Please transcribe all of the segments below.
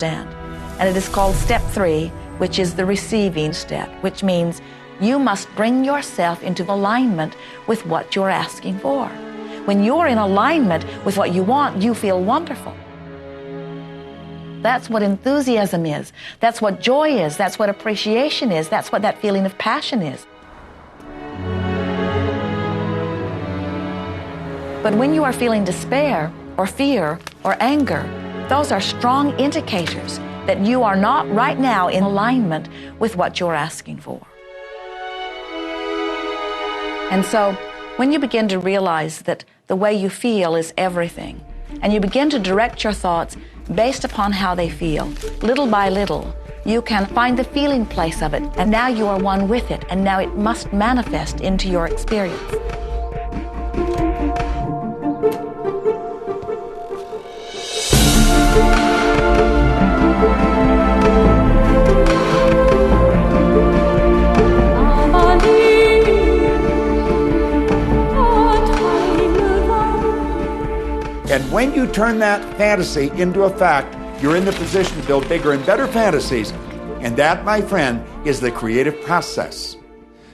And it is called step 3, which is the receiving step, which means you must bring yourself into alignment with what you're asking for. When you're in alignment with what you want, you feel wonderful. That's what enthusiasm is. That's what joy is. That's what appreciation is. That's what that feeling of passion is. But when you are feeling despair or fear or anger, those are strong indicators that you are not right now in alignment with what you're asking for. And so, when you begin to realize that the way you feel is everything, and you begin to direct your thoughts based upon how they feel, little by little, you can find the feeling place of it, and now you are one with it, and now it must manifest into your experience. And when you turn that fantasy into a fact, you're in the position to build bigger and better fantasies. And that, my friend, is the creative process.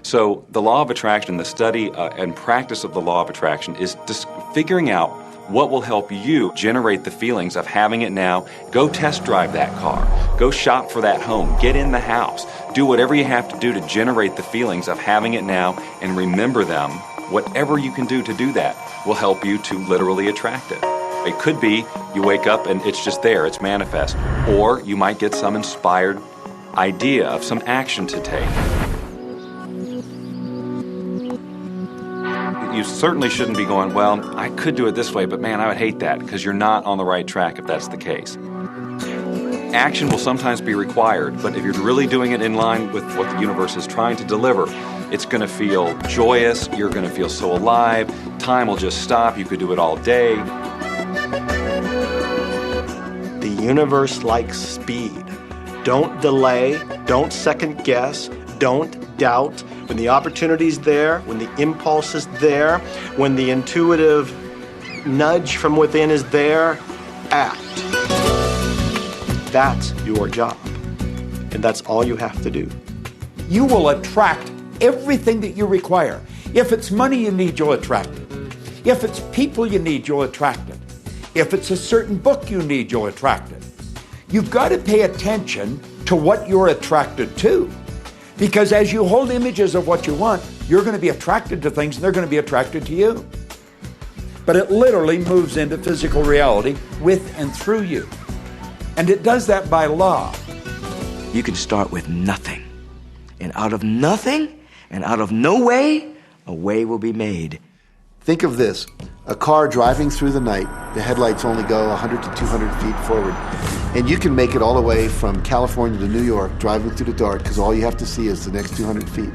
So the law of attraction, the study and practice of the law of attraction is just figuring out what will help you generate the feelings of having it now. Go test drive that car. Go shop for that home. Get in the house. Do whatever you have to do to generate the feelings of having it now and remember them. Whatever you can do to do that will help you to literally attract it. It could be you wake up and it's just there, it's manifest. Or you might get some inspired idea of some action to take. You certainly shouldn't be going, well, I could do it this way, but man, I would hate that, because you're not on the right track if that's the case. Action will sometimes be required, but if you're really doing it in line with what the universe is trying to deliver, it's going to feel joyous, you're going to feel so alive, time will just stop, you could do it all day. The universe likes speed. Don't delay, don't second guess, don't doubt. When the opportunity's there, when the impulse is there, when the intuitive nudge from within is there, act. That's your job. And that's all you have to do. You will attract everything that you require. If it's money you need, you'll attract it. If it's people you need, you'll attract it. If it's a certain book you need, you'll attract it. You've got to pay attention to what you're attracted to. Because as you hold images of what you want, you're going to be attracted to things and they're going to be attracted to you. But it literally moves into physical reality with and through you. And it does that by law. You can start with nothing. And out of nothing, and out of no way, a way will be made. Think of this, a car driving through the night, the headlights only go 100 to 200 feet forward, and you can make it all the way from California to New York driving through the dark because all you have to see is the next 200 feet.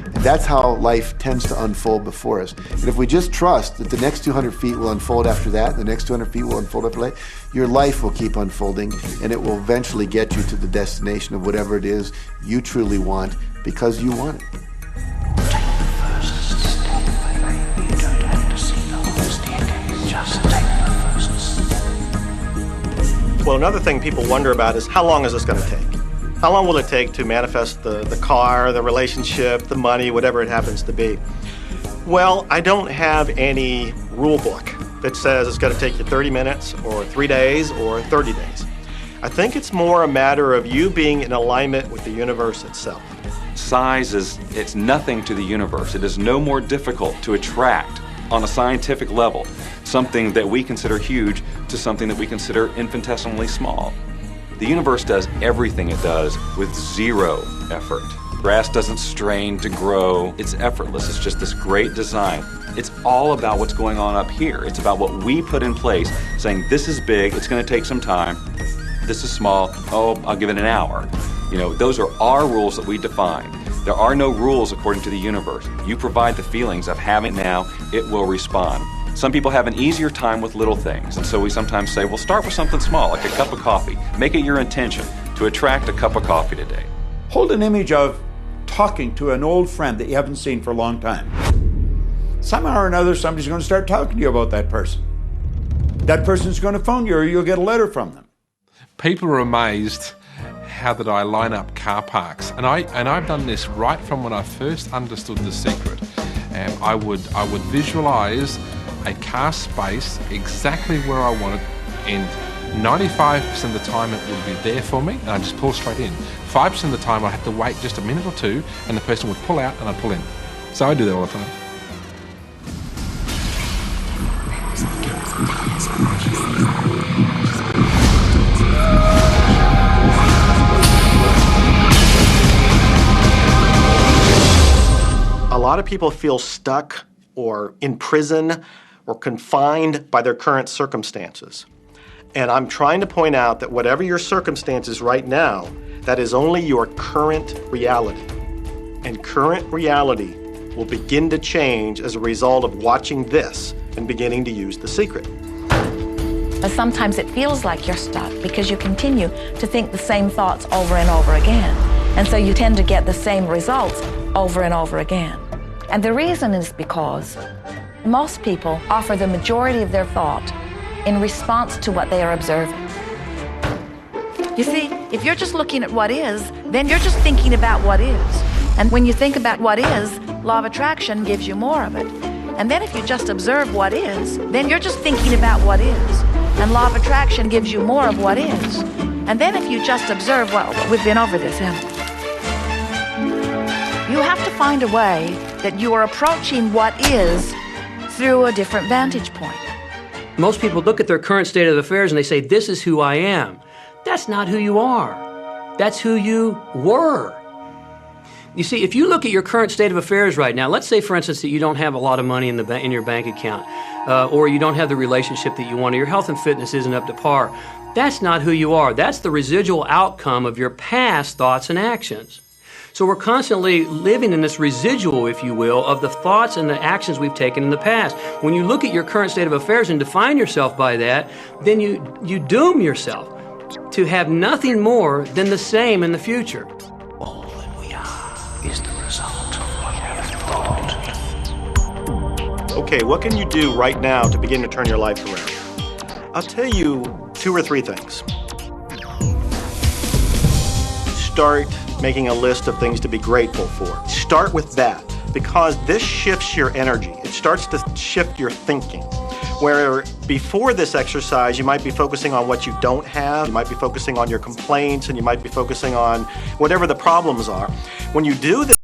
And that's how life tends to unfold before us. And if we just trust that the next 200 feet will unfold after that, the next 200 feet will unfold after that, your life will keep unfolding and it will eventually get you to the destination of whatever it is you truly want because you want it. Well, another thing people wonder about is how long is this going to take? How long will it take to manifest the car, the relationship, the money, whatever it happens to be? Well, I don't have any rule book that says it's going to take you 30 minutes or 3 days or 30 days. I think it's more a matter of you being in alignment with the universe itself. Size it's nothing to the universe. It is no more difficult to attract on a scientific level something that we consider huge to something that we consider infinitesimally small. The universe does everything it does with zero effort. Grass doesn't strain to grow. It's effortless. It's just this great design. It's all about what's going on up here. It's about what we put in place, saying this is big, it's going to take some time. This is small, oh, I'll give it an hour. You know, those are our rules that we define. There are no rules according to the universe. You provide the feelings of having now, it will respond. Some people have an easier time with little things, and so we sometimes say, well, start with something small, like a cup of coffee. Make it your intention to attract a cup of coffee today. Hold an image of talking to an old friend that you haven't seen for a long time. Somehow or another, somebody's going to start talking to you about that person. That person's going to phone you or you'll get a letter from them. People are amazed how that I line up car parks, and I've done this right from when I first understood the secret. And I would visualize a car space exactly where I want it, and 95% of the time it would be there for me, and I'd just pull straight in. 5% of the time I'd have to wait just a minute or two, and the person would pull out and I'd pull in. So I do that all the time. A lot of people feel stuck or in prison or confined by their current circumstances. And I'm trying to point out that whatever your circumstances right now, that is only your current reality. And current reality will begin to change as a result of watching this and beginning to use the secret. But sometimes it feels like you're stuck because you continue to think the same thoughts over and over again. And so you tend to get the same results over and over again. And the reason is because most people offer the majority of their thought in response to what they are observing. You see, if you're just looking at what is, then you're just thinking about what is. And when you think about what is, law of attraction gives you more of it. And then if you just observe what is, then you're just thinking about what is. And law of attraction gives you more of what is. And then if you just observe what, we've been over this, haven't we? You have to find a way that you are approaching what is through a different vantage point. Most people look at their current state of affairs and they say, this is who I am. That's not who you are. That's who you were. You see, if you look at your current state of affairs right now, let's say, for instance, that you don't have a lot of money in your bank account, or you don't have the relationship that you want, or your health and fitness isn't up to par. That's not who you are. That's the residual outcome of your past thoughts and actions. So we're constantly living in this residual, if you will, of the thoughts and the actions we've taken in the past. When you look at your current state of affairs and define yourself by that, then you doom yourself to have nothing more than the same in the future. All that we are is the result of what we have thought. Okay, what can you do right now to begin to turn your life around? I'll tell you 2 or 3 things. Start making a list of things to be grateful for. Start with that, because this shifts your energy. It starts to shift your thinking. Where before this exercise, you might be focusing on what you don't have, you might be focusing on your complaints, and you might be focusing on whatever the problems are. When you do this,